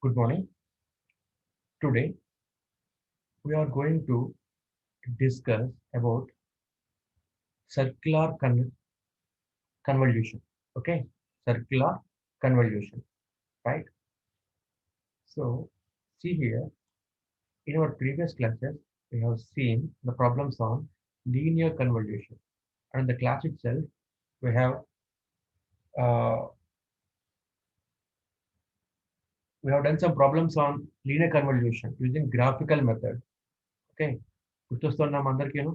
Good morning. Today we are going to discuss about circular convolution. Okay, circular convolution, right? So, see here in our previous classes we have seen the problems on linear convolution, and in the class itself we have uh, done some problems on linear convolution using graphical method. Okay, గుర్తొస్తున్నాం అందరికీను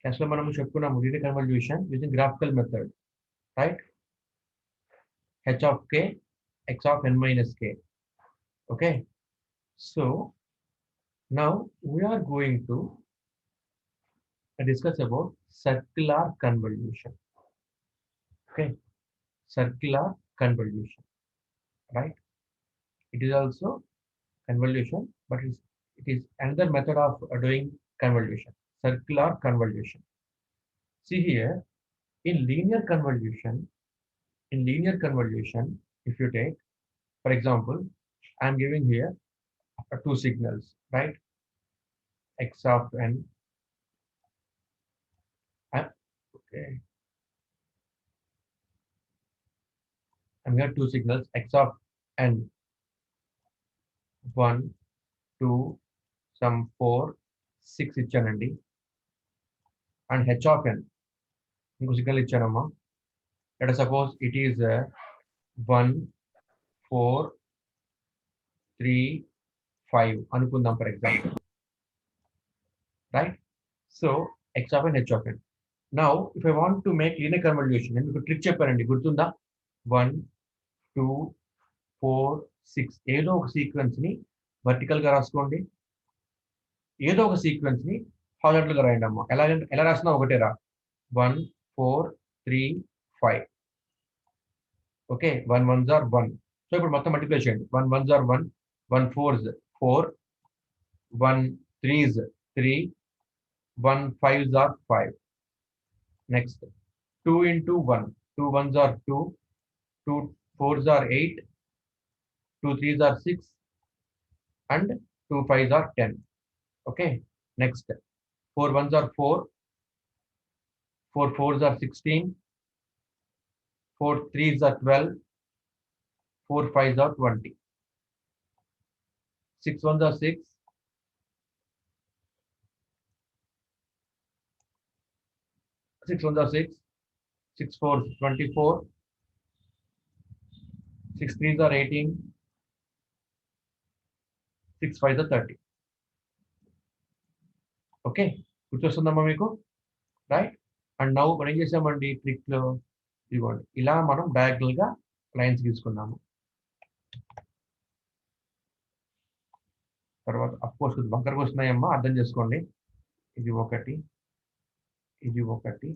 class లో మనం చెప్పుకున్నాము linear convolution using graphical method, right? H of k, x of n minus k. Okay, so now we are going to discuss about circular convolution. Okay, circular convolution, right? It is also convolution, but it is another method of doing convolution, circular convolution. See here, in linear convolution, if you take, for example, I'm giving here two signals, right? X of n. Okay, I'm here two signals, x of n, 1, 2, some 4, 6 ఇచ్చానండి. And h of n ఇంకో signal ఇచ్చానమ్మా. Let us suppose it is 1, 4, 3, 5 అనుకుందాం for example, right? So x of n, h of n. Now if I want to make linear convolution, నేను మీకు trick చెప్పానండి, గుర్తుందా? 1, 2, 4, 6 ఏదో ఒక sequence ని వర్టికల్ గా రాసుకోండి, ఏదో ఒక సీక్వెన్స్ ని హారిజాంటల్ గా రాయండి అమ్మా. ఎలా రాసినా ఒకటే రా. 1, 4, 3, 5. Okay, 1 1s are 1. సో ఇప్పుడు మొత్తం మల్టిప్లై చేయండి. 1 1s are 1, 1 4s 4, 1 3s 3, 1 5s are 5. Next, 2 into 1, 2 1s are 2, 2 4s are 8, 2 3s are 6, and 2 5s are 10. Okay, next, 4 1s are 4, 4 4s are 16, 4 3s are 12, 4 5s are 20, 6 1s are 6, 6 1s are 6, 6 4s 24, 6 3s are 18, 6 5s are 30. Okay, గుర్తొస్తుందమ్మా మీకు, right? And now మనం ఏం చేసామండి trick లో, ఇదిగోండి ఇలా మనం diagonal గా lines గీసుకున్నాము. తర్వాత అఫ్ కోర్స్ బంకర్కి వస్తున్నాయమ్మా, అర్థం చేసుకోండి. ఇది ఒకటి, ఇది ఒకటి,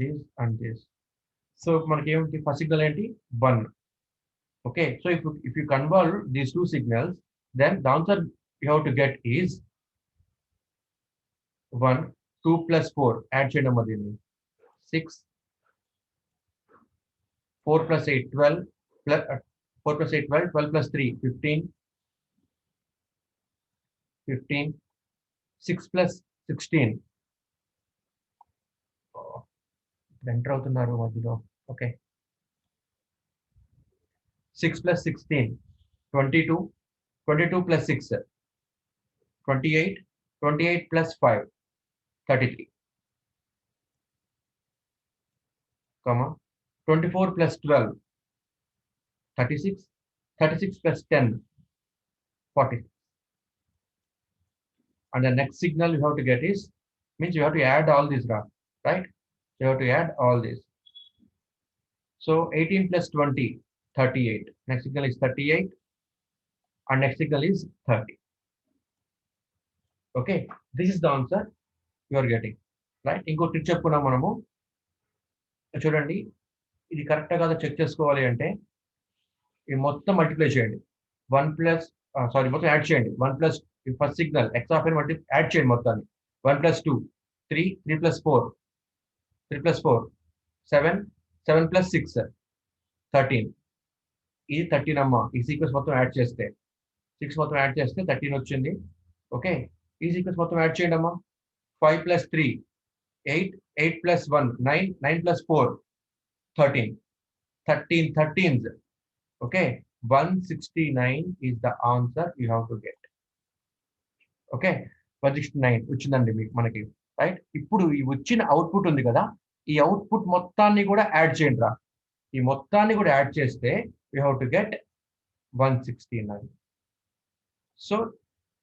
దిస్ అండ్ దిస్. సో మనకి ఏమిటి ఫస్ట్ సిగ్నల్ ఏంటి? 1. Okay, so if you convolve these two signals, then the answer you have to get is 1. 2 plus 4 add చేయండి అమ్మా దీన్ని, 6, 4 plus 8 12, plus 4 plus 8 12, 12 plus 3 15, 15, 6 plus 16 enter అవుతున్నారు మధ్యలో. Okay, 6 plus 16 22, 22 plus 6 28, 28 plus 5 33, comma 24 plus 12 36, 36 plus 10 40. And the next signal you have to get is, means you have to add all these, right? You have to add all this. So 18 plus 20 38. Next signal is 38, and next signal is 30. Okay, this is the answer you are getting, right? ఇంకో trick చెప్పుకున్నాం మనము. చూడండి, ఇది కరెక్టా కాదో check చేసుకోవాలి అంటే ఈ మొత్తం మల్టిప్లై చేయండి. 1 ప్లస్ మొత్తం యాడ్ చేయండి. 1 plus first signal X of N multi add చేయండి మొత్తాన్ని. 1 plus 2 3, 3 plus 4 3 plus 4 7, 7 plus 6 13, ఇది 13 అమ్మా. ఈ సీక్వెన్స్ మొత్తం యాడ్ చేస్తే 6 మొత్తం యాడ్ చేస్తే 13 వచ్చింది. ఓకే, ఈ సీక్వెన్స్ మొత్తం యాడ్ చేయండి అమ్మా. 5 + 3 8, 8 + 1 9, 9 + 4 13, 13 13s. Okay, 169 is the answer you have to get. Okay, 169 వచ్చిందండి మీకు మనకి, రైట్. ఇప్పుడు ఈ వచ్చిన అవుట్పుట్ ఉంది కదా, ఈ అవుట్పుట్ మొత్తాన్ని కూడా యాడ్ చేయండి రా. ఈ మొత్తాన్ని కూడా యాడ్ చేస్తే you have to get 169. So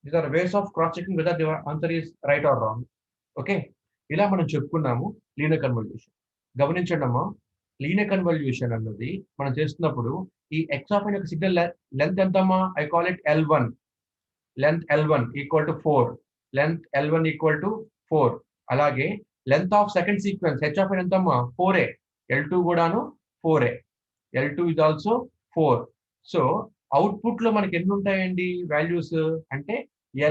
these are ways of cross checking whether the answer is right or wrong. Okay, ఇలా మనం చెప్పుకున్నాము లీనియర్ కన్వల్యూషన్. గమనించండి అమ్మా, లీనియర్ కన్వల్యూషన్ అన్నది మనం చేస్తున్నప్పుడు ఈ ఎక్స్ ఆఫ్ యొక్క సిగ్నల్ లెంత్ ఎంతమ్మా? I call it L1. Length L1 equal to 4, length L1 equal to 4. అలాగే length of second sequence H of ఎంతమ్మా? 4a. L2 కూడాను 4a. L2 is also 4. So output లో మనకి ఎన్ని ఉంటాయండి వాల్యూస్ అంటే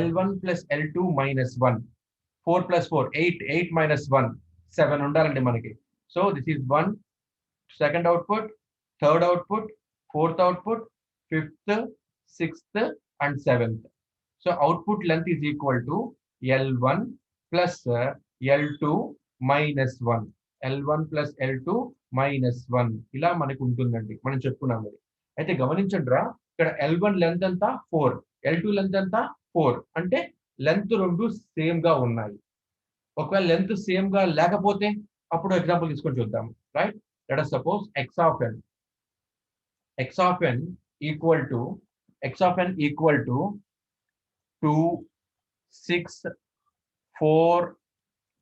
L1 + L2 - 1, 4 + 4 8, 8 - 1 7 ఉండాలండి మనకి. So this is 1 second output, third output, fourth output, fifth, sixth and seventh. So output length is equal to L1 + L2 - 1, L1 + L2 - 1 ఇలా మనకు ఉంటుందండి, మనం చెప్పుకున్నాం అది. అయితే గమనించండి రా, ఇక్కడ L1 లెంత్ ఎంత 4, L2 లెంత్ ఎంత 4, అంటే లెంత్ రెండు సేమ్ గా ఉన్నాయి. ఒకవేళ లెంత్ సేమ్ గా లేకపోతే అప్పుడు ఎగ్జాంపుల్ తీసుకొని చూద్దాం, right. Let us suppose x of n equal to 2, 6, 4,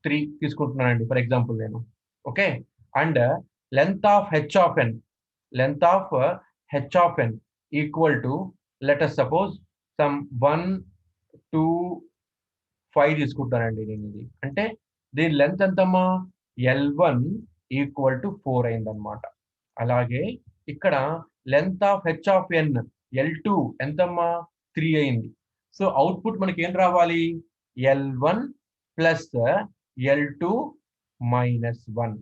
3 తీసుకుంటున్నానండి ఫర్ ఎగ్జాంపుల్ నేను. Okay, and length of h of n equal to let us suppose some 1, 2, 5 తీసుకుంటానండి నేను. ఇది అంటే దీని లెంత్ ఎంతమ్మా? L1 ఈక్వల్ టు 4 అయిందనమాట. అలాగే ఇక్కడ length of h of n L2 ఎంతమ్మా? 3 అయింది. సో అవుట్పుట్ మనకి ఏం రావాలి? L1 + L2 - 1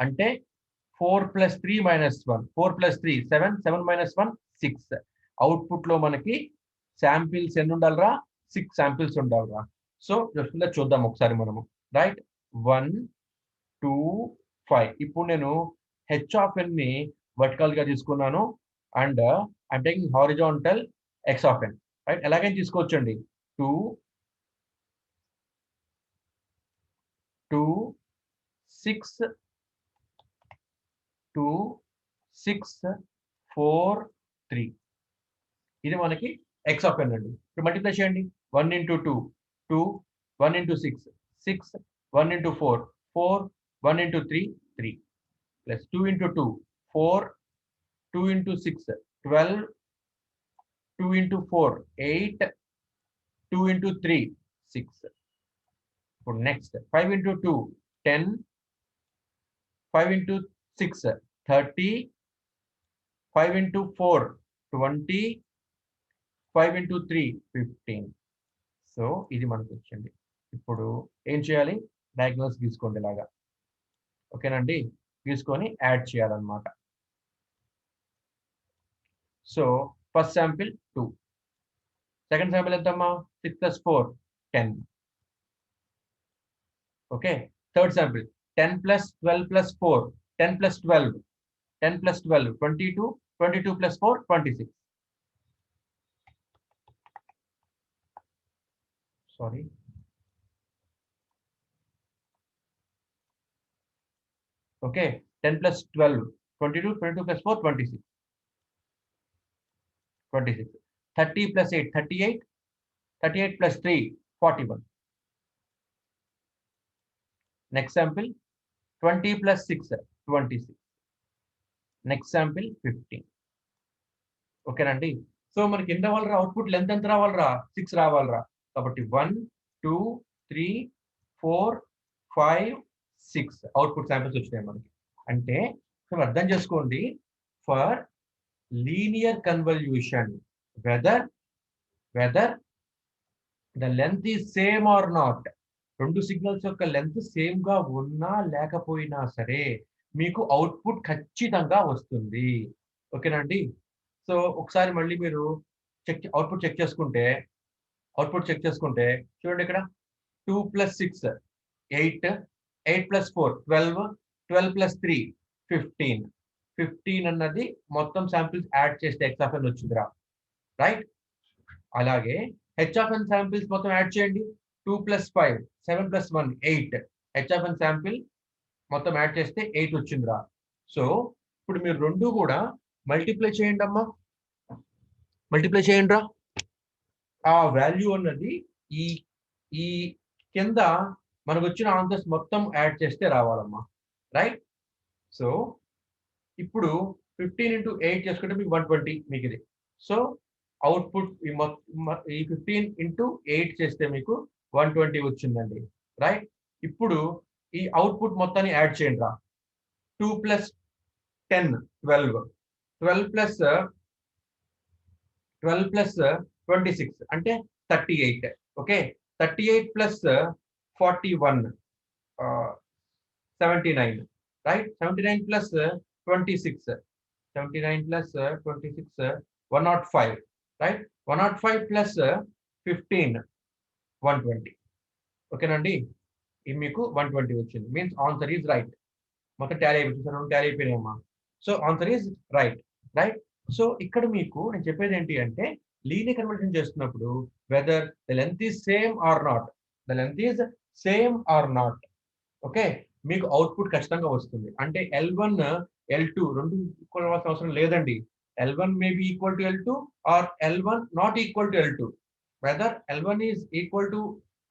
అంటే 4 + 3 - 1, 4 + 3 7, 7 - 1 6. అవుట్పుట్ లో మనకి శాంపిల్స్ ఎన్ని ఉండాలిరా? 6 శాంపిల్స్ ఉండాలిరా. సో చూద్దాం ఒకసారి మనము, రైట్. 1, 2, 5. ఇప్పుడు నేను h of n ని వర్టికల్ గా తీసుకున్నాను and I'm taking horizontal x of n, right. ఎలాగైనా తీసుకోవచ్చండి. 2, 6, 2, 6, 4, 3. ఇది మనకి x of n అండి. ఇప్పుడు మల్టిప్లై చేయండి. 1 × 2 2, 1 × 6 6, 1 × 4 4, 1 × 3 3, plus 2 × 2 4, 2 × 6 12, 2 × 4 8, 2 × 3 6. ఇప్పుడు నెక్స్ట్ 5 × 2 10, 5 × 6 30, 5 × 4 20, 5 × 3 15. సో ఇది మనకు వచ్చింది. ఇప్పుడు ఏం చేయాలి? డయాగ్నల్స్ తీసుకోండి ఇలాగా, ఓకేనండి. తీసుకొని యాడ్ చేయాలన్నమాట. So first sample 2, second sample ఎంతమ్మా? 6 + 4 10. Okay, third sample 10 + 12 + 4 10 + 12 10 + 12 22, 22 + 4 26. Sorry. Okay, 10 + 12 22, 22 + 4 26, 26. 30 + 8 38, 38 + 3 41. Next sample 20 + 6 26. Next sample 15. ఓకేనండి. సో మనకి ఎన్ని రావాలరా? అవుట్పుట్ లెంత్ ఎంత రావాలరా? 6 రావాలరా. కాబట్టి 1, 2, 3, 4, 5, 6 అవుట్పుట్ శాంపిల్స్ వచ్చినాయి మనకి. అంటే అర్థం చేసుకోండి, for linear convolution whether the length is same or not, రెండు సిగ్నల్స్ యొక్క లెంత్ సేమ్ గా ఉన్నా లేకపోయినా సరే మీకు అవుట్పుట్ ఖచ్చితంగా వస్తుంది. ఓకేనండి. సో ఒకసారి మళ్ళీ మీరు అవుట్పుట్ చెక్ చేసుకుంటే చూడండి ఇక్కడ 2 + 6 8, 8 + 4 12, 12 + 3 15, 15 అన్నది మొత్తం శాంపిల్స్ యాడ్ చేస్తే x ఆఫ్ n వచ్చిందిరా, రైట్? అలాగే h ఆఫ్ n శాంపిల్స్ మొత్తం యాడ్ చేయండి. 2 + 5 7 + 1 8, h ఆఫ్ n శాంపిల్ మొత్తం యాడ్ చేస్తే 8 వచ్చిందిరా. సో ఇప్పుడు మీరు రెండు కూడా మల్టిప్లై చేయండి అమ్మా, మల్టిప్లై చేయండి రా. ఆ వాల్యూ అన్నది ఈ ఈ కింద మనకు వచ్చిన ఆన్సర్స్ మొత్తం యాడ్ చేస్తే రావాలమ్మా, రైట్? సో ఇప్పుడు 15 × 8 చేసుకుంటే మీకు 120 మీకు ఇది. సో అవుట్పుట్ ఈ 15 × 8 చేస్తే మీకు 120 వచ్చిందండి, రైట్? ఇప్పుడు ఈ అవుట్పుట్ మొత్తాన్ని యాడ్ చేయండి రా. 2 + 10 12, 12 + 26 అంటే 38. Okay, 38 + 41 79, right? 79 + 26 79 + 26 105, రైట్? 105 + 15 120. ఓకేనండి, ఇది మీకు 120 వచ్చింది. Means answer is right. మొత్తం టాలీ అయిపోయింది సార్, టాలీ అయిపోయినాయమ్మా. So answer is right, right? So ఇక్కడ మీకు నేను చెప్పేది ఏంటి అంటే లీనియర్ కన్వర్షన్ చేస్తున్నప్పుడు whether the length is same or not, the length is same or not, okay, మీకు అవుట్పుట్ ఖచ్చితంగా వస్తుంది. అంటే L1 L2 రెండు ఈక్వల్ అవ్వాల్సిన అవసరం లేదండి. L1 may be equal to L2 or L1 not equal to L2. Whether L1 is equal to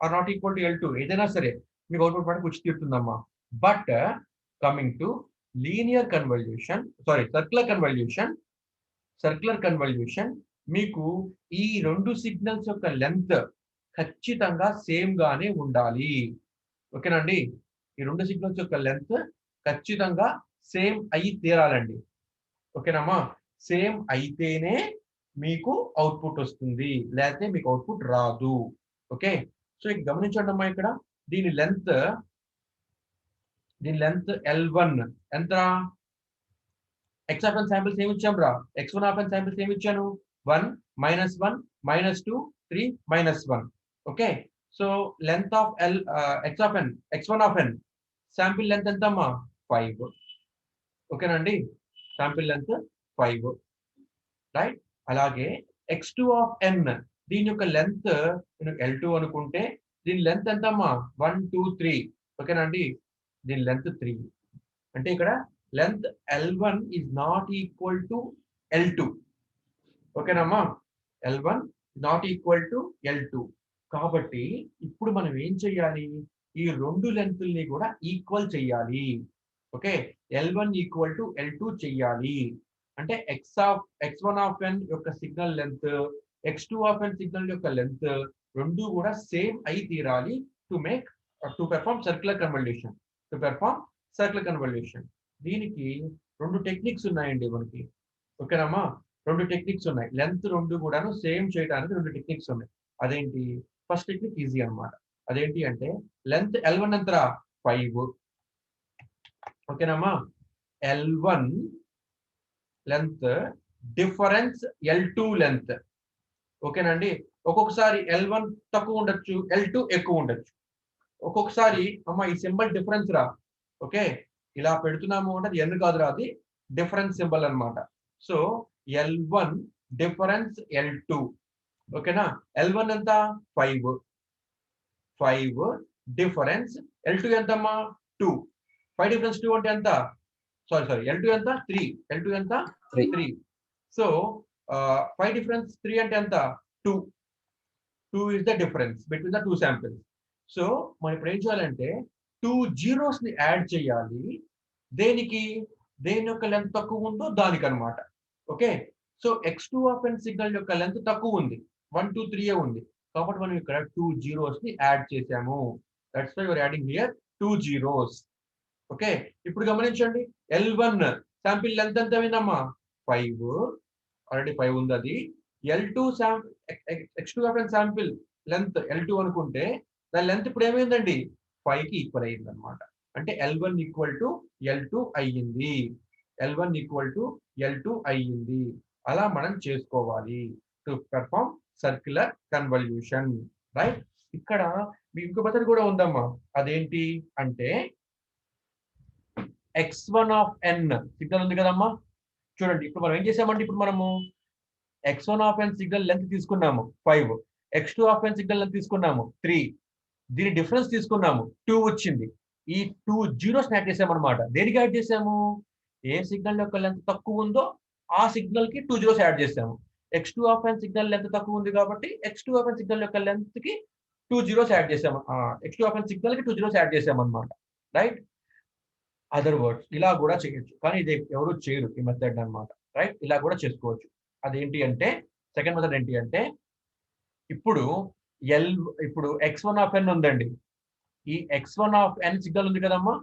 or not equal to L2 ఏదైనా సరే మీకు అవుట్పుట్ పడానికి వచ్చి తీరుతుందమ్మా. But coming to linear convolution, sorry circular convolution మీకు ఈ రెండు signals యొక్క లెంత్ ఖచ్చితంగా సేమ్ గానే ఉండాలి. ఓకేనండి, ఈ రెండు సిగ్నల్స్ యొక్క లెంత్ ఖచ్చితంగా సేమ్ అయి తీరాలండి. ఓకేనమ్మా, సేమ్ అయితేనే మీకు అవుట్పుట్ వస్తుంది, లేకపోతే మీకు అవుట్పుట్ రాదు. ఓకే, సో ఇక గమనించండి అమ్మా, ఇక్కడ దీని లెంత్ L1 ఎంత? x ఆఫ్ n శాంపిల్స్ ఏమి ఇచ్చాం రా? x1 ఆఫ్ n శాంపిల్స్ ఏమి ఇచ్చాను? 1 -1 -2 3 -1. Okay, so length of x1 of n sample length ఎంత అమ్మా? 5. ఓకేనండి, శాంపిల్ లెంత్ 5, రైట్? అలాగే x2 ఆఫ్ n దీని యొక్క లెంత్ నేను L2 అనుకుంటే దీని లెంత్ ఎంత అమ్మా? 1 2 3. ఓకేనండి, దీని లెంత్ 3. అంటే ఇక్కడ length L1 is not equal to L2. ఓకేనమ్మా, L1 not equal to L2. కాబట్టి ఇప్పుడు మనం ఏం చెయ్యాలి? ఈ రెండు లెంత్ల్ని కూడా ఈక్వల్ చెయ్యాలి. Okay, L1 equal to L2 చెయ్యాలి. అంటే x1 ఆఫ్ n యొక్క signal length, x2 of n signal యొక్క లెంత్ రెండు కూడా సేమ్ అయి తీరాలి టు పెర్ఫార్మ్ సర్క్యులర్ కన్వల్యూషన్. దీనికి రెండు టెక్నిక్స్ ఉన్నాయండి మనకి. ఓకేనమ్మా, రెండు టెక్నిక్స్ ఉన్నాయి. లెంత్ రెండు కూడాను సేమ్ చేయడానికి రెండు టెక్నిక్స్ ఉన్నాయి. అదేంటి? ఫస్ట్ టెక్నిక్ ఈజీ అన్నమాట. అదేంటి అంటే లెంత్ L1 ఎంతరా? 5. ఓకేనమ్మా, L1 length difference L2 length. ఓకేనండి, ఒక్కొక్కసారి L1 తక్కువ ఉండొచ్చు, L2 ఎక్కువ ఉండొచ్చు. ఒక్కొక్కసారి అమ్మా ఈ సింబల్ డిఫరెన్స్ రా. ఓకే, ఇలా పెడుతున్నాము అంటే అది n కాదురా, అది డిఫరెన్స్ సింబల్ అన్నమాట. So L1 difference L2. ఓకేనా, L1 ఎంత? 5 డిఫరెన్స్ L2 ఎంతమ్మా? 2. 5 డిఫరెన్స్ 2 అంటే ఎంత? సారీ L2 ఎంత? 3. L2 ఎంత? 3. సో 5 డిఫరెన్స్ 3 అంటే ఎంత? 2. 2 is the difference between the two samples. So మనం ఇప్పుడు ఏం చేయాలంటే 2 zeros ని యాడ్ చేయాలి. దేనికి? దేని యొక్క లెంత్ తక్కువ ఉందో దానికి అన్నమాట. Okay, so x2 of n signal యొక్క లెంత్ తక్కువ ఉంది, 1 2 3 ఉంది. కాబట్టి మనం ఇక్కడ 2 zeros ని యాడ్ చేసాము. That's why we are adding here 2 zeros. Okay, ఇప్పుడు గమనించండి, L1 శాంపిల్ లెంత్ ఎంత అయిందమ్మా? 5. ఆల్రెడీ 5 ఉంది అది. L2 x2 of n sample length L2 అనుకుంటే దాని లెంత్ ఇప్పుడు ఏమైందండి? 5 కి ఈక్వల్ అయ్యింది అనమాట. అంటే L1 ఈక్వల్ టు L2 అయ్యింది. L1 ఈక్వల్ టు L2 అయ్యింది. అలా మనం చేసుకోవాలి to perform circular convolution, right? ఇక్కడ మీకు ఇంకో మెథడ్ కూడా ఉందమ్మా. అదేంటి అంటే x1 ఆఫ్ n సిగ్నల్ ఉంది కదమ్మా. చూడండి ఇప్పుడు మనం ఏం చేసామంటే ఇప్పుడు మనము x1 of n signal length తీసుకున్నాము 5, x2 of n signal length తీసుకున్నాము 3, దీని డిఫరెన్స్ తీసుకున్నాము 2 వచ్చింది. ఈ 2 జీరోస్ యాడ్ చేసామన్నమాట. దేనికి యాడ్ చేసాము? ఏ సిగ్నల్ యొక్క లెంత్ తక్కువ ఉందో ఆ సిగ్నల్ కి 2 జీరోస్ యాడ్ చేసాము. x2 of n signal length తక్కువ ఉంది కాబట్టి x2 ఆఫ్ n సిగ్నల్ యొక్క లెంత్ కి 2 జీరోస్ యాడ్ చేసాము. x2 ఆఫ్ n సిగ్నల్ కి 2 జీరోస్ యాడ్ చేసామన్నమాట, రైట్? అదర్ వర్డ్స్ ఇలా కూడా చేయొచ్చు, కానీ ఇది ఎవరు చేయరు ఈ మెథడ్ అన్నమాట, రైట్? ఇలా కూడా చేసుకోవచ్చు. అదేంటి అంటే సెకండ్ మెథడ్ ఏంటి అంటే ఇప్పుడు ఇప్పుడు x1 ఆఫ్ n ఉందండి. ఈ x1 ఆఫ్ n సిగ్నల్ ఉంది కదమ్మా.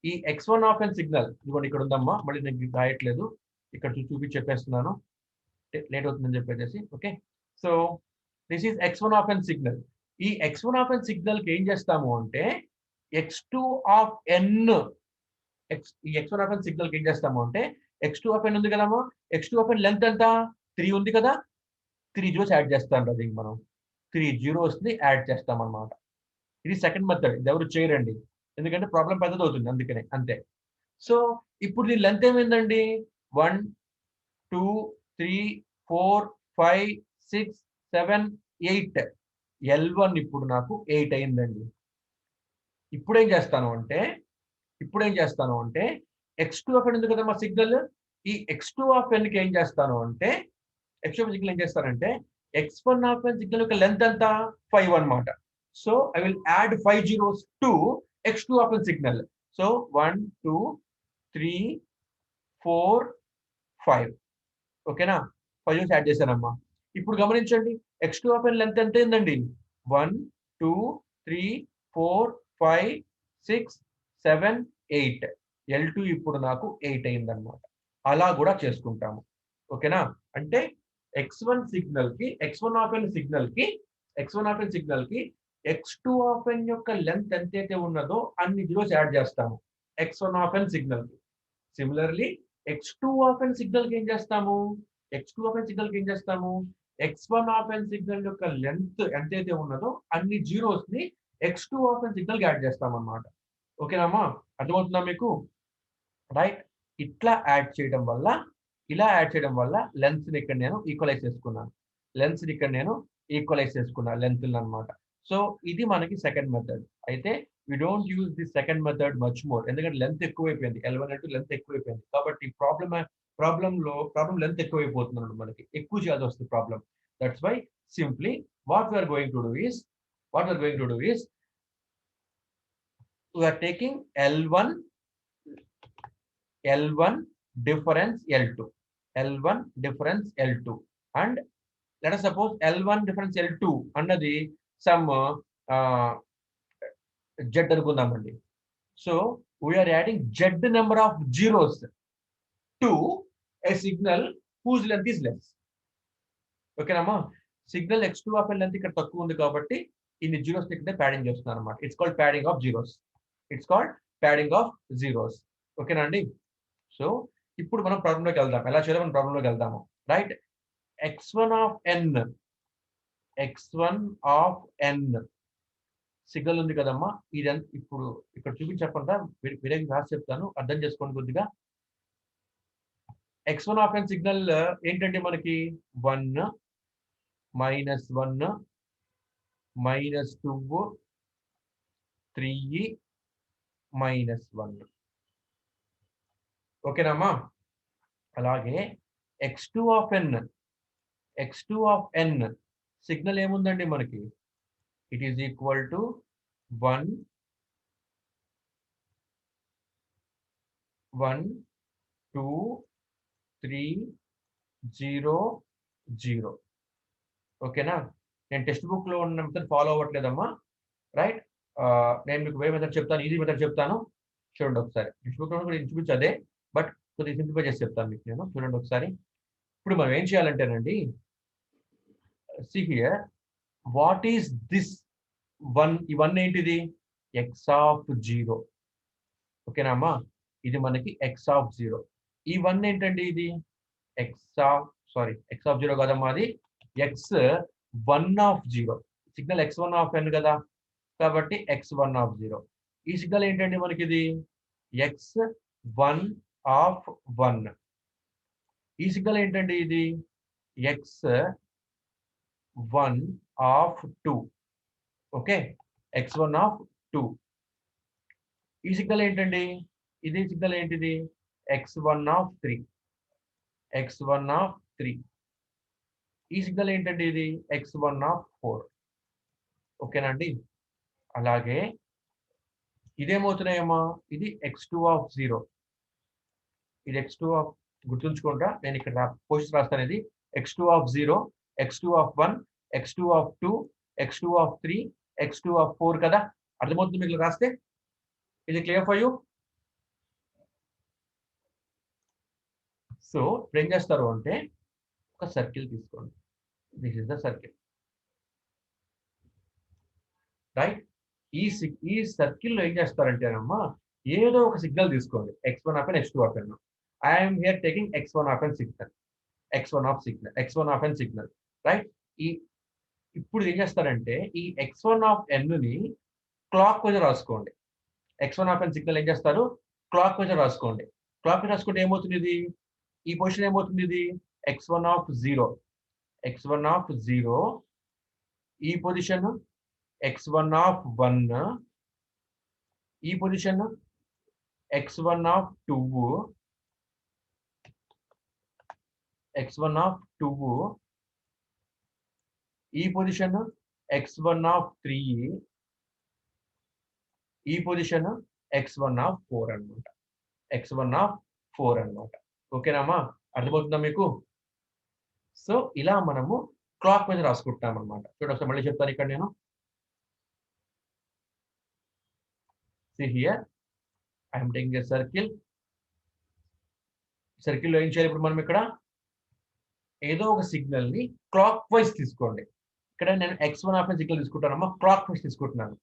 ఈ x1 ఆఫ్ n సిగ్నల్ ఇదిగోండి ఇక్కడ ఉందమ్మా. మళ్ళీ నేను రాయట్లేదు, ఇక్కడ చూపి చెప్పేస్తున్నాను, లేట్ అవుతుందని చెప్పేసి. Okay, so this is x1 of n signal. ఈ x1 ఆఫ్ n సిగ్నల్ కి ఏం చేస్తాము అంటే x2 ఆఫ్ n ఈ x1 ఆఫ్ n సిగ్నల్ కి ఏం చేస్తాము అంటే x2 ఆఫ్ n ఉంది కదమ్మా. x2 ఆఫ్ n లెంత్ ఎంత? 3 ఉంది కదా. 3 జీరోస్ యాడ్ చేస్తాం కదా, మనం 3 జీరోస్ ని యాడ్ చేస్తాం అన్నమాట. ఇది సెకండ్ మెథడ్, ఇది ఎవరు చేయరండి, ఎందుకంటే ప్రాబ్లం పెద్దది అవుతుంది అందుకనే, అంతే. సో ఇప్పుడు దీని లెంత్ ఏమైందండి? 1 2 3 4 5 6 7 8. L1 ఇప్పుడు నాకు 8 అయిందండి. ఇప్పుడు ఏం చేస్తాను అంటే x2 ఆఫ్ n ఉంది కదా మా సిగ్నల్. ఈ x2 ఆఫ్ n కి ఏం చేస్తాను అంటే x2 ఆఫ్ సిగ్నల్ ఏం చేస్తానంటే x1 ఆఫ్ n సిగ్నల్ యొక్క లెంత్ ఎంత? 5 అన్నమాట. So I will add 5 zeros to x2 of n signal. So 1 2 3 4 5. ఓకేనా? 5 జీరోస్ యాడ్ చేశానమ్మా. ఇప్పుడు గమనించండి x2 ఆఫ్ n లెంత్ ఎంత అయిందండి? 1 2 3 4 5 6 7 8. L2 ఇప్పుడు నాకు 8 అయిందన్నమాట. అలా కూడా చేసుకుంటాము. ఓకేనా? అంటే x1 సిగ్నల్ కి x1 ఆఫ్ n సిగ్నల్ కి x2 ఆఫ్ n యొక్క లెంత్ ఎంతైతే ఉన్నదో అన్ని జీరోస్ యాడ్ చేస్తాము x1 ఆఫ్ n సిగ్నల్ కి. Similarly x2 of n signal కి ఏం చేస్తాము? x1 ఆఫ్ n సిగ్నల్ యొక్క లెంత్ ఎంతైతే ఉన్నదో అన్ని జీరోస్ ని x2 ఆఫ్ n సిగ్నల్ కి యాడ్ చేస్తాం అన్నమాట. ఓకేనామా? అర్థమవుతుందా మీకు? రైట్? ఇట్లా యాడ్ చేయడం వల్ల లెన్స్ ని ఇక్కడ నేను ఈక్వలైజ్ చేసుకున్నాను. లెంత్ అన్నమాట. సో ఇది మనకి సెకండ్ మెథడ్. అయితే we don't use the second method much more, ఎందుకంటే లెంత్ ఎక్కువైపోయింది. L1 అంటే లెంత్ ఎక్కువైపోయింది కాబట్టి ప్రాబ్లం లెంత్ ఎక్కువైపోతుంది, మనకి ఎక్కువ చేయాల్సి వస్తుంది problem. That's why simply what we are going to do is we are taking L1 difference L2 and let us suppose L1 difference L2 అన్నది some z అనుకుందామండి. So we are adding z number of zeros to a signal whose length is less. ఓకేనమ్మా? Signal x2 of n length ఇక్కడ తక్కువ ఉంది కాబట్టి ఇన్ని zeros ఇక్కడ padding చేస్తున్నాను అన్నమాట. It's called padding of zeros. ఓకేనా అండి? సో ఇప్పుడు మనం ప్రాబ్లంలోకి వెళ్దాం. ఎలా చేయాలో మనం ప్రాబ్లంలోకి వెళ్దాము, right? x1 of n signal ఉంది కదమ్మా. ఇదంతా ఇప్పుడు ఇక్కడ చూపించకుండా వేరే రాసి చెప్తాను, అర్థం చేసుకోండి కొద్దిగా. x1 ఆఫ్ n సిగ్నల్ ఏంటంటే మనకి 1 -1 -2 3 -1. ఓకేనమ్మా? అలాగే x2 ఆఫ్ n సిగ్నల్ ఏముందండి మనకి? It is equal to 1 1 2 3 0 0. ఓకేనా? నేను టెక్స్ట్ బుక్ లో ఉన్న మెథడ్ ఫాలో అవ్వట్లేదమ్మా, రైట్? నేను మీకు వే మెథడ్ చెప్తాను, ఈజీ మెథడ్ చెప్తాను. చూడండి ఒకసారి. టెక్స్ట్ బుక్ లో కూడా ఇంచుమించు అదే, బట్ కొద్దిగా సింప్లిఫై చేసి చెప్తాను మీకు నేను. చూడండి ఒకసారి. ఇప్పుడు మనం ఏం చేయాలంటేనండి, see here, what is this 1? ఈ 1 ఏంటిది? x of 0. ఓకేనా అమ్మా? ఇది మనకి x ఆఫ్ 0. ఈ 1 ఏంటండి? ఇది సారీ ఎక్స్ ఆఫ్ జీరో కదమ్మా, అది x one of zero. Signal X one of n కదా, కాబట్టి ఎక్స్ వన్ ఆఫ్ జీరో. ఈ సిగ్నల్ ఏంటండి మనకి, ఇది ఎక్స్ వన్ ఆఫ్ వన్. ఈ సిగ్నల్ ఏంటండి, ఇది x one of two. Okay, x one of two. ఈ సిగ్నల్ ఏంటండి, ఇది సిగ్నల్ ఏంటిది, x one of three. X one of three. ఈ సిగ్నల్ ఏంటండి, ఇది ఎక్స్ వన్ ఆఫ్ ఫోర్. ఓకేనా అండి. అలాగే ఇదేమవుతున్నాయమ్మా, ఇది ఎక్స్ టూ ఆఫ్ జీరో. ఇది ఎక్స్ టూ ఆఫ్, గుర్తుంచుకుంటా నేను ఇక్కడ పొజిషన్ రాస్తాను. ఇది X two of zero, x two of one, x two of two, x two of three, X two of four కదా. అర్థమవుతుంది మీకు రాస్తే? ఇది క్లియర్ ఫర్ యూ? సో ఇప్పుడు ఏం చేస్తారు అంటే, ఒక సర్కిల్ తీసుకోండి. This is the circle, right? ఈ సర్కిల్లో ఏం చేస్తారంటేనమ్మా, ఏదో ఒక సిగ్నల్ తీసుకోండి. X one of N, X two of N. I'm here taking X one of N signal, X one of signal, X one of N signal, right? ఇప్పుడు ఏం చేస్తారంటే, ఈ ఎక్స్ వన్ ఆఫ్ ఎన్ ని clockwise రాసుకోండి. X one of N signal ఏం చేస్తారు, clockwise రాసుకోండి. Clockwise రాసుకుంటే ఏమవుతుంది, ఇది ఈ పొజిషన్ ఏమవుతుంది, ఇది x one of zero. X one of zero. ఈ position x one of one. ఈ position x one of two. X one of two. ఈ position x one of three. ఈ position x one of four అనమాట. X one of four అనమాట. ఓకేనామా, అర్థమవుతుందా మీకు? So ఇలా మనము క్లాక్ వైజ్ రాసుకుంటాం అనమాట. చూడండి, మళ్ళీ చెప్తాను ఇక్కడ నేను. See here, I am taking a circle. సర్కిల్లో ఏం చేయాలి ఇప్పుడు మనం, ఇక్కడ ఏదో ఒక సిగ్నల్ ని క్లాక్ వైజ్ తీసుకోండి. ఇక్కడ నేను ఎక్స్ వన్ ఆఫ్ సిగ్నల్ తీసుకుంటానమ్మా, క్లాక్ వైజ్ తీసుకుంటున్నాను.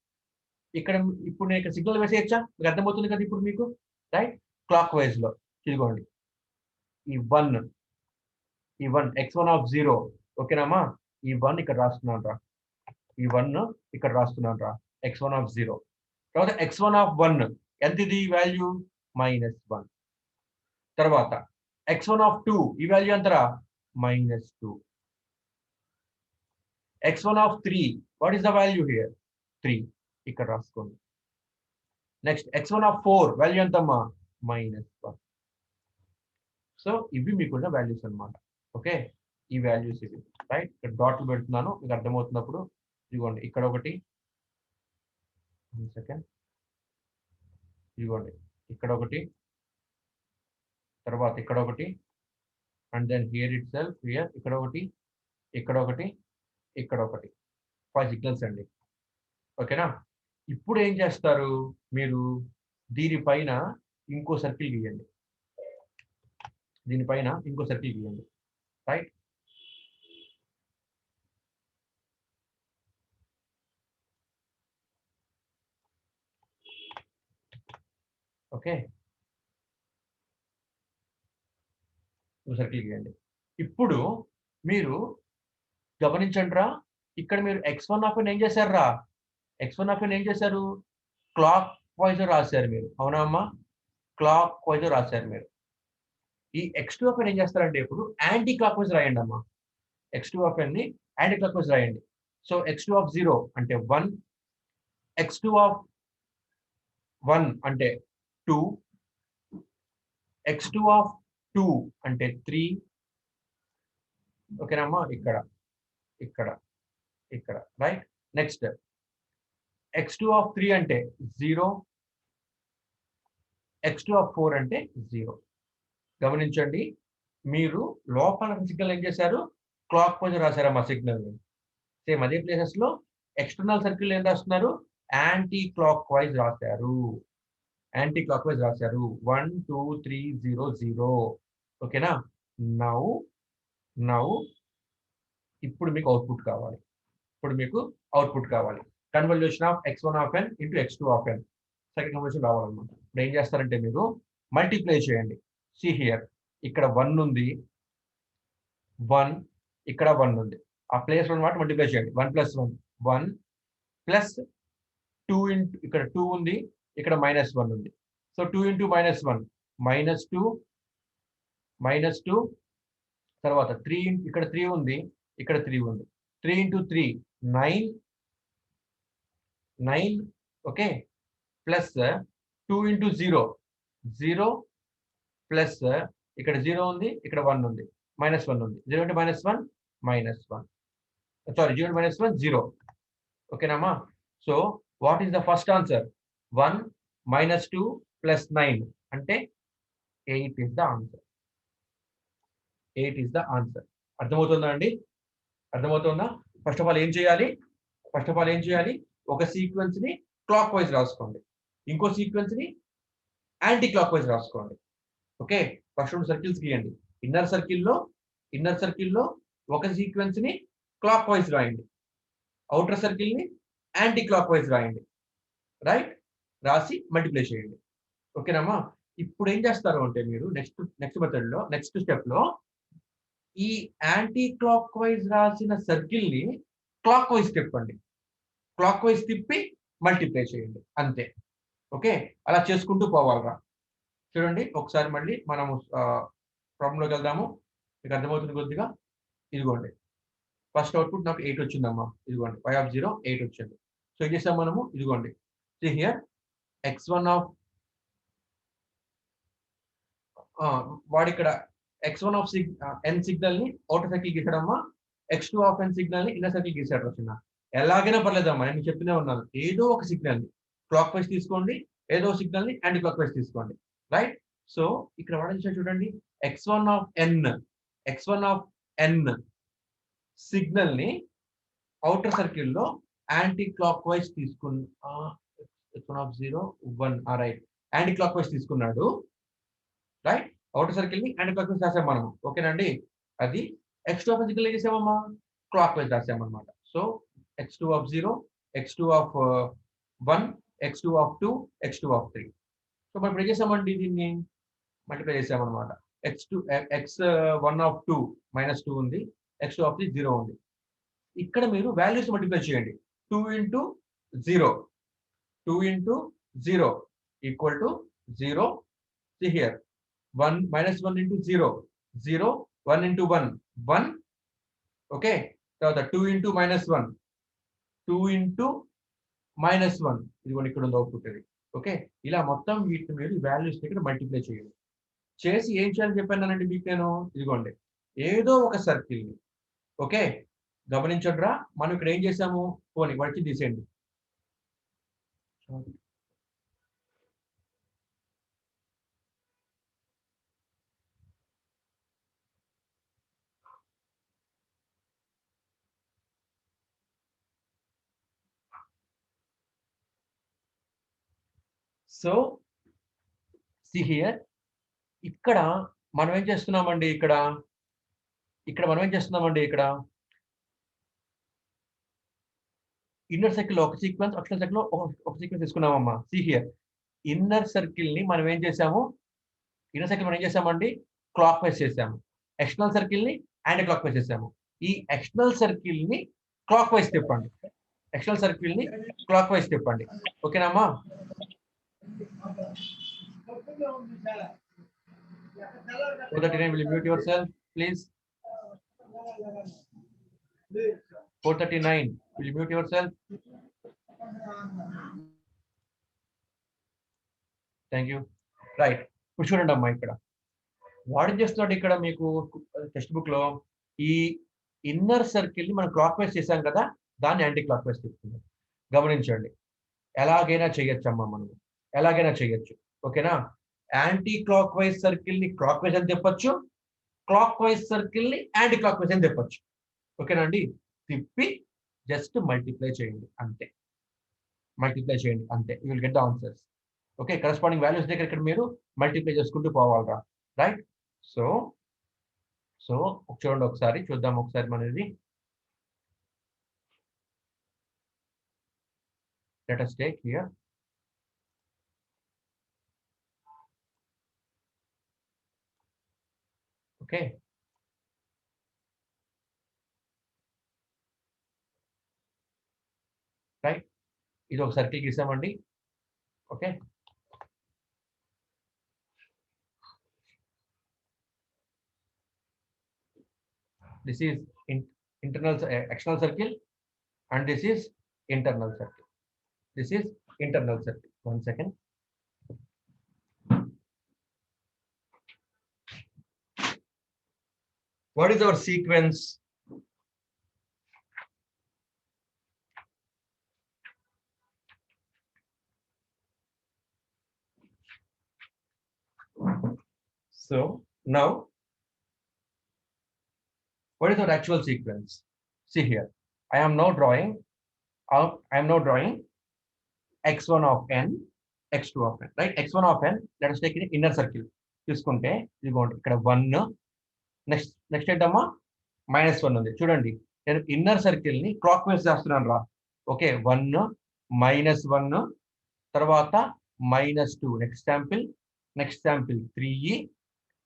ఇక్కడ ఇప్పుడు నేను ఇక్కడ సిగ్నల్ వేసేయచ్చా? మీకు అర్థమవుతుంది కదా ఇప్పుడు మీకు, రైట్? క్లాక్ వైజ్ లో ఇదిగోండి, ఈ one x one of zero. ఓకేనామా, ఈ వన్ ఇక్కడ రాస్తున్నాను రా, ఈ వన్ ఇక్కడ రాస్తున్నాను రా, ఎక్స్ వన్ ఆఫ్ జీరో. తర్వాత ఎక్స్ వన్ ఆఫ్ వన్ ఎంత, ఇది వాల్యూ మైనస్ వన్. తర్వాత ఎక్స్ వన్ ఆఫ్ టూ, ఈ వాల్యూ ఎంతరా, minus two. X one of three, what is the value here, three. ఇక్కడ రాసుకోండి. Next X one of four value ఎంతమ్మా, minus one. So ఇవి మీకున్న వాల్యూస్ అనమాట. ఓకే, ఈ వాల్యూస్ ఇవి, రైట్? ఇక్కడ డాట్లు పెడుతున్నాను, మీకు అర్థమవుతున్నప్పుడు. ఇదిగోండి ఇక్కడ ఒకటి, సెకండ్, ఇదిగోండి ఇక్కడ ఒకటి, తర్వాత ఇక్కడ ఒకటి, and then here itself, here ఇక్కడ ఒకటి, ఇక్కడ ఒకటి, ఇక్కడ ఒకటి. 5 సిగ్నల్స్ అండి. ఓకేనా? ఇప్పుడు ఏం చేస్తారు మీరు, దీనిపైన ఇంకో సర్కిల్ గీయండి. దీనిపైన ఇంకో సర్కిల్ గీయండి, రైట్? ఓకే, ఇంకో సర్కిల్ గీయండి. ఇప్పుడు మీరు గమనించండి రా, ఇక్కడ మీరు ఎక్స్ వన్ ఆఫ్ ఏం చేశారు రా, ఎక్స్ వన్ ఆఫ్ ఏం చేశారు, క్లాక్ వైజ్ రాశారు మీరు. అవునా అమ్మా, క్లాక్ వైజ్ రాశారు మీరు. ఈ ఎక్స్ టూ ఆఫ్ ఏం చేస్తారంటే, ఇప్పుడు యాంటీ క్లాక్ వైజ్ రాయండి అమ్మా. ఎక్స్ టూ ఆఫ్ ని యాంటీ క్లాక్ వైజ్ రాయండి. So x two of zero అంటే one, x two of one అంటే two, x two of two అంటే త్రీ. ఓకేనమ్మా, ఇక్కడ ఇక్కడ ఇక్కడ, right? Next x two of three అంటే zero, x two of four అంటే జీరో. గమనించండి, మీరు లోపల సిగ్నల్ ఏం చేశారు, క్లాక్ వైజ్ రాశారమ్మా సిగ్నల్. సేమ్ అదే ప్లేసెస్ లో ఎక్స్టర్నల్ సర్కిల్ ఏం రాస్తున్నారు, యాంటీ క్లాక్ వైజ్ రాశారు. యాంటీ క్లాక్ వైజ్ రాశారు 1 2 3 0 0. ఓకేనా? నౌ ఇప్పుడు మీకు అవుట్పుట్ కావాలి. Convolution of x1 of n into x2 of n. Second convolution రావాలన్నమాట. ఇప్పుడు ఏం చేస్తారంటే, మీరు మల్టిప్లై చేయండి. సి హియర్, ఇక్కడ 1 ఉంది, 1 ఇక్కడ 1 ఉంది. ఆ ప్లేస్ లో మాట మల్టిప్లై చేయండి. 1 + 1 1 ప్లస్ 2 ఇంటూ ఇక్కడ 2 ఉంది. ఇక్కడ -1 ఉంది. సో 2 ఇంటూ -1 -2 తర్వాత 3 ఇక్కడ 3 ఉంది. ఇక్కడ 3 ఉంది. 3 into 3 9 9 okay plus 2 into 0 0 plus ఇక్కడ 0 ఉంది. ఇక్కడ 1 ఉంది. -1 ఉంది. 0 ఇంటూ -1 -1 సారీ 0 -1 0 ఓకేనమ్మా. So what is the first answer 1 -2 + 9 అంటే 8 is the answer. 8 is the answer. అర్థమవుతుందా అండి? అర్థమవుతుందా? ఫస్ట్ ఆఫ్ ఆల్ ఏం చేయాలి? ఒక సీక్వెన్స్ ని క్లాక్ వైజ్ రాసుకోండి. ఇంకో సీక్వెన్స్ ని యాంటీ క్లాక్ వైజ్ రాసుకోండి. ఓకే ఫస్ట్ 2 సర్కిల్స్ గీయండి. ఇన్నర్ సర్కిల్లో ఒక సీక్వెన్స్ ని క్లాక్ వైజ్ రాయండి. అవుటర్ సర్కిల్ ని యాంటీ క్లాక్ వైజ్ రాయండి. రైట్ రాసి మల్టిప్లై చేయండి. ఓకేనమ్మా. ఇప్పుడు ఏం చేస్తారు అంటే మీరు నెక్స్ట్ స్టెప్ లో ఈ యాంటీ క్లాక్ వైజ్ రాసిన సర్కిల్ ని క్లాక్ వైజ్ తిప్పండి. క్లాక్ వైజ్ తిప్పి మల్టిప్లై చేయండి. అంతే. ఓకే అలా చేసుకుంటూ పోవాలరా. చూడండి ఒకసారి మళ్ళీ మనము ప్రాబ్లంలోకి వెళ్దాము. మీకు అర్థమవుతుంది కొద్దిగా. ఇదిగోండి ఫస్ట్ అవుట్పుట్ నాకు 8 వచ్చిందమ్మా. ఇదిగోండి 5 8 వచ్చింది. సో ఏం చేసాం మనము? ఇదిగోండి హియర్ x1 ఆఫ్ వాడు ఇక్కడ x1 ఆఫ్ n సిగ్నల్ ని అవుటర్ సర్కిల్ గీసాడమ్మా. x2 ఆఫ్ n సిగ్నల్ ని ఇన్నర్ సర్కిల్ గీసాడు వచ్చిన. ఎలాగైనా పర్లేదమ్మా, నేను చెప్తూనే ఉన్నాను. ఏదో ఒక సిగ్నల్ ని క్లాక్ వైజ్ తీసుకోండి, ఏదో సిగ్నల్ ని యాంటీ క్లాక్ వైజ్ తీసుకోండి. రైట్. సో ఇక్కడ వాడు చేశాడు చూడండి x1 ఆఫ్ n సిగ్నల్ ని అవుటర్ సర్కిల్ లో యాంటీ క్లాక్ వైజ్ తీసుకున్న x1 of 0 1 right anticlockwise తీసుకున్నాడు. రైట్ అవుటర్ సర్కిల్ ని యాంటీ క్లాక్ వైజ్ రాసాం మనము. ఓకేనండి. అది x2 ఆఫ్ సర్కిల్ ఏం చేసామమ్మా? క్లాక్ వైజ్ రాసామన్నమాట. So x2 of 0 x2 of 1 x2 of 2 x2 of 3. So మనం ఇప్పుడు ఏం చేసామండి? దీన్ని మల్టిప్లై చేసామన్నమాట. x1 ఆఫ్ 2 -2 ఉంది. x2 ఆఫ్ 3 0 ఉంది. ఇక్కడ మీరు వాల్యూస్ మల్టిప్లై చేయండి. 2 into 0 equal to 0. See here 1 -1 into 0 0 1 into 1 1 okay తర్వాత 2 into -1 2 into -1 ఇదిగోండి ఇక్కడ ఉంది అవుట్పుట్ ఇది. ఓకే ఇలా మొత్తం వీటిని మీరు వాల్యూస్ ఇక్కడ మల్టిప్లై చేయండి. చేసి ఏం చేయాలని చెప్పానండి మీకు నేను? ఇదిగోండి ఏదో ఒక సర్కిల్ ని ఓకే గమనించండిరా. మనం ఇక్కడ ఏం చేసాము? పోనీ వచ్చి తీసేయండి. సో సి హియర్ ఇక్కడ మనం ఏం చేస్తున్నామండి? ఇక్కడ ఇన్నర్ సర్కిల్ ఒక సీక్వెన్స్, ఎక్స్టర్నల్ సర్కిల్ ఒక సీక్వెన్స్ తీసుకున్నామమ్మా. సి హియర్ ఇన్నర్ సర్కిల్ ని మనం ఏం చేసామండి? క్లాక్ వైజ్ చేసాము. ఎక్స్టర్నల్ సర్కిల్ ని యాంటీ క్లాక్ వైజ్ చేసాము. ఈ ఎక్స్టర్నల్ సర్కిల్ ని క్లాక్ వైజ్ తిప్పండి. ఓకేనమ్మా. 439 will you mute yourself please? 439 will you mute yourself? Thank you. Right ఇప్పుడు చూడండి అమ్మా, ఇక్కడ వాడు చేస్తున్నాడు. ఇక్కడ మీకు టెక్స్ట్ బుక్ లో ఈ ఇన్నర్ సర్కిల్ ని మనం క్లాక్ వైజ్ చేసాం కదా, దాన్ని యాంటీ క్లాక్ వైజ్ తీసుకుందాం. గమనించండి ఎలాగైనా చేయొచ్చమ్మా, మనం ఎలాగైనా చేయొచ్చు. ఓకేనా. యాంటీ క్లాక్ వైజ్ సర్కిల్ ని క్లాక్ వైజ్ అని చెప్పొచ్చు, క్లాక్ వైజ్ సర్కిల్ ని యాంటీ క్లాక్ వైజ్ అని చెప్పొచ్చు. ఓకేనా అండి. తిప్పి జస్ట్ మల్టిప్లై చేయండి అంతే. You will get the answers. Okay corresponding values దగ్గర ఇక్కడ మీరు మల్టిప్లై చేసుకుంటూ పోవాలరా. రైట్. సో చూడండి ఒకసారి చూద్దాం ఒకసారి మనది. let us take here okay right. ఇది ఒక సర్కిల్ గీసామండి. Okay. This is internal external circle and this is internal circle. This is internal circle. 1 second. What is our sequence? So now, what is our actual sequence? See here, I am now drawing x1 of n, x2 of n, right? x1 of n, let us take an inner circle. తీసుకుంటే ఇదిగోండి ఇక్కడ 1, next ఏంటమ్మా -1 ఉంది. చూడండి, నేను inner circle ని clock wise చేస్తున్నాను రా. ఓకే, 1 -1 తర్వాత -2, నెక్స్ట్ శాంపిల్ 3,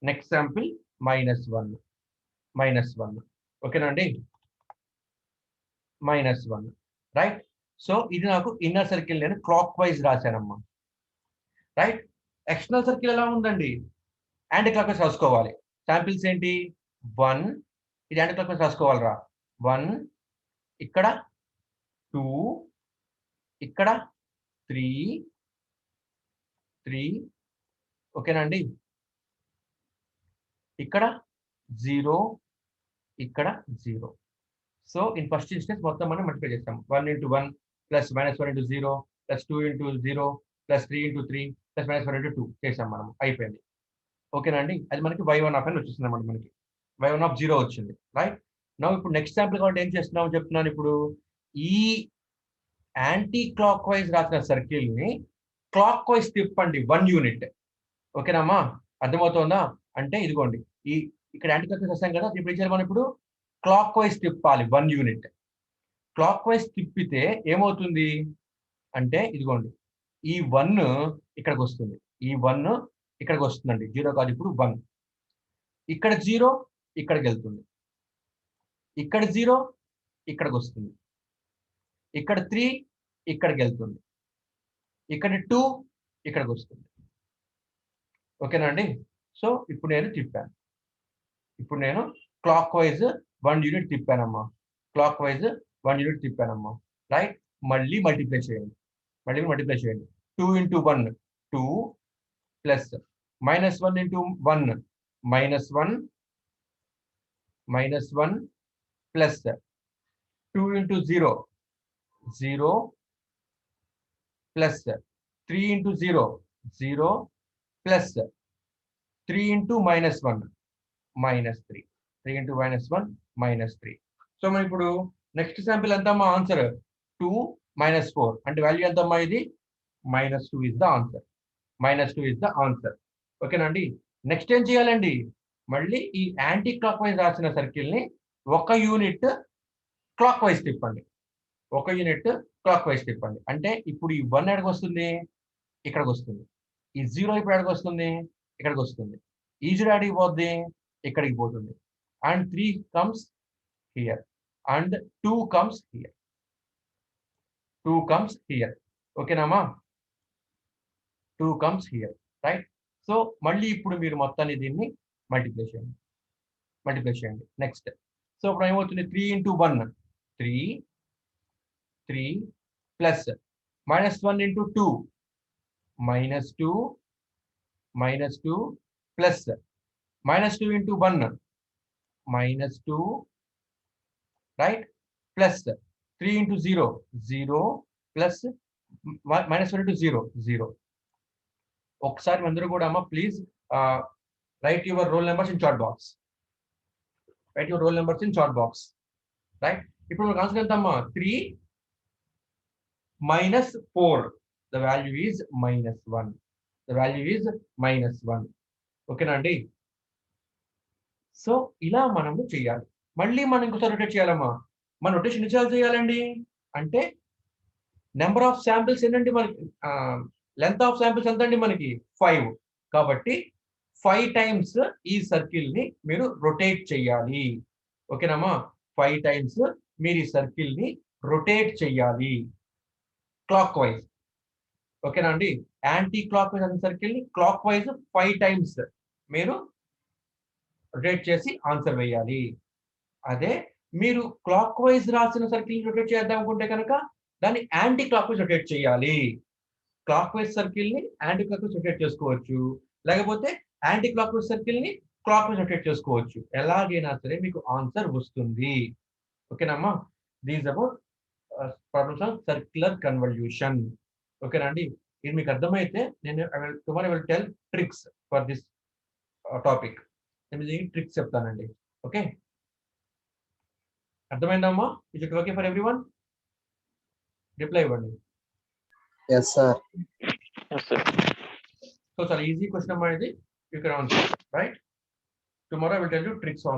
నెక్స్ట్ శాంపిల్ -1, ఓకేనండి, -1, రైట్. సో ఇది నాకు ఇన్నర్ సర్కిల్ నేను క్లాక్ వైజ్ రాశానమ్మా, రైట్. ఎక్స్టర్నల్ సర్కిల్ ఎలా ఉందండి? యాంటీ క్లాక్ వైజ్ రాసుకోవాలి. శాంపిల్స్ ఏంటి? 1, ఇది యాంటీ క్లాక్ వైజ్ రాసుకోవాలిరా. 1, ఇక్కడ 2, ఇక్కడ 3, ఓకేనండి, ఇక్కడ 0, ఇక్కడ 0. సో ఇన్ ఫస్ట్ ఇన్స్టెన్స్ మొత్తం మనం మల్టిప్లై చేస్తాం. 1 × 1 ప్లస్ -1 × 0 ప్లస్ 2 × 0 ప్లస్ 3 × 3 ప్లస్ -1 × 2 చేసాం మనం, అయిపోయింది. ఓకేనండి, అది మనకి y1 ఆఫ్ n వచ్చేసింది అన్నమాట. మనకి y1 ఆఫ్ 0 వచ్చింది, రైట్. నౌ ఇప్పుడు నెక్స్ట్ శాంపుల్ కాబట్టి ఏం చేస్తున్నామో చెప్తున్నాను. ఇప్పుడు ఈ యాంటీ క్లాక్ వైజ్ రాసిన సర్కిల్ ని క్లాక్ వైజ్ తిప్పండి 1 యూనిట్. ఓకేనమ్మా, అర్థమవుతుందా? అంటే ఇదిగోండి, ఇక్కడ యాంటీ క్లాక్ వైజ్ వస్తాం కదా, ఇప్పుడు ఏం చేయాలి మనం? ఇప్పుడు క్లాక్ వైజ్ తిప్పాలి 1 యూనిట్. క్లాక్ వైజ్ తిప్పితే ఏమవుతుంది అంటే ఇదిగోండి, ఈ 1 ఇక్కడికి వస్తుంది, ఈ 1 ఇక్కడికి వస్తుందండి. 0 కాదు, ఇప్పుడు 1. ఇక్కడ 0 ఇక్కడికి వెళ్తుంది, ఇక్కడ 0 ఇక్కడికి వస్తుంది, ఇక్కడ 3 ఇక్కడికి వెళ్తుంది, ఇక్కడ 2 ఇక్కడికి వస్తుంది. ఓకేనండి. సో ఇప్పుడు నేను తిప్పాను, ఇప్పుడు నేను క్లాక్ వైజ్ 1 యూనిట్ తిప్పానమ్మా, క్లాక్ వైజ్ 1 యూనిట్ తిప్పానమ్మా, రైట్. మళ్ళీ మల్టిప్లై చేయండి, 2 × 1 2 plus -1 × 1 -1 plus 2 × 0 0 plus 3 × 0 0 plus 3 × -1 -3, 3 × -1 -3. So మనం ఇప్పుడు నెక్స్ట్ శాంపిల్ ఎంతమ్మా? ఆన్సర్ 2 - 4 అంటే వాల్యూ ఎంతమ్మా? ఇది -2 is the answer, -2 is the answer. ఓకేనండి. నెక్స్ట్ ఏం చేయాలండి? మళ్ళీ ఈ యాంటీ క్లాక్ వైజ్ రాసిన సర్కిల్ ని 1 యూనిట్ క్లాక్ వైజ్ తిప్పండి, 1 యూనిట్ క్లాక్ వైజ్ తిప్పండి. అంటే ఇప్పుడు ఈ 1 ఎక్కడికి వస్తుంది? ఇక్కడికి వస్తుంది. ఈ 0 ఇప్పుడు ఎక్కడికి వస్తుంది? ఇక్కడికి వస్తుంది. ఈ 0 ఎక్కడికి పోద్ది? ఇక్కడికి పోతుంది. And 3 comes here and 2 comes here, 2 comes here. ఓకేనామా? 2 కమ్స్ హియర్, రైట్. సో మళ్ళీ ఇప్పుడు మీరు మొత్తాన్ని దీన్ని మల్టిప్లై చేయండి, నెక్స్ట్. సో ఇప్పుడు ఏమవుతుంది? 3 × 1 3 plus -1 × 2 -2 plus -2 × 1 -2, right, plus 3 × 0 0 plus -1 × 0 0. ఒకసారి అందరూ కూడా అమ్మా please write your roll numbers in chat box, right. ఇప్పుడు మనకు ఆన్సర్ ఎంత అమ్మా? 3 - 4, ద వాల్యూ ఈజ్ -1, ఓకేనా అండి? సో ఇలా మనము చేయాలి. మళ్ళీ మనం ఇంకోసారి రొటేట్ చేయాలమ్మా. మన రొటేషన్ ఎన్నిసార్లు చేయాలండి అంటే నెంబర్ ఆఫ్ శాంపిల్స్ ఏంటంటే మనకి లెంత్ ఆఫ్ శాంపిల్స్ ఎంత అండి? మనకి 5. కాబట్టి 5 టైమ్స్ ఈ సర్కిల్ ని మీరు రొటేట్ చేయాలి. ఓకేనమ్మా? 5 టైమ్స్ మీరు ఈ సర్కిల్ ని రొటేట్ చేయాలి. Clock wise. ఓకేనా అండి? యాంటీ క్లాక్ వైజ్ అనే సర్కిల్ ని క్లాక్ వైజ్ 5 టైమ్స్ మీరు రొటేట్ చేసి ఆన్సర్ వేయాలి. అదే మీరు క్లాక్ వైజ్ రాసిన సర్కిల్ రొటేట్ చేద్దాం అనుకుంటే కనుక దాన్ని యాంటీ క్లాక్ వైజ్ రొటేట్ చేయాలి. క్లాక్ వైజ్ సర్కిల్ ని యాంటీ క్లాక్ వైజ్ రొటేట్ చేసుకోవచ్చు, లేకపోతే యాంటీ క్లాక్ వైజ్ సర్కిల్ ని క్లాక్ వైజ్ రొటేట్ చేసుకోవచ్చు. ఎలాగైనా సరే మీకు ఆన్సర్ వస్తుంది. ఓకేనమ్మా? These about problems of circular convolution. ఓకేనా అండి? ఇది మీకు అర్థమైతే నేను tomorrow I will tell tricks for this topic. నేను దీనికి ట్రిక్స్ చెప్తానండి. ఓకే, అర్థమైందమ్మా? Is it okay for everyone? Reply ఇవ్వండి. Yes, sir. Yes, sir. So చాలా ఈజీ క్వశ్చన్ అమ్మా ఇది. You can answer right. Tomorrow I will tell you tricks on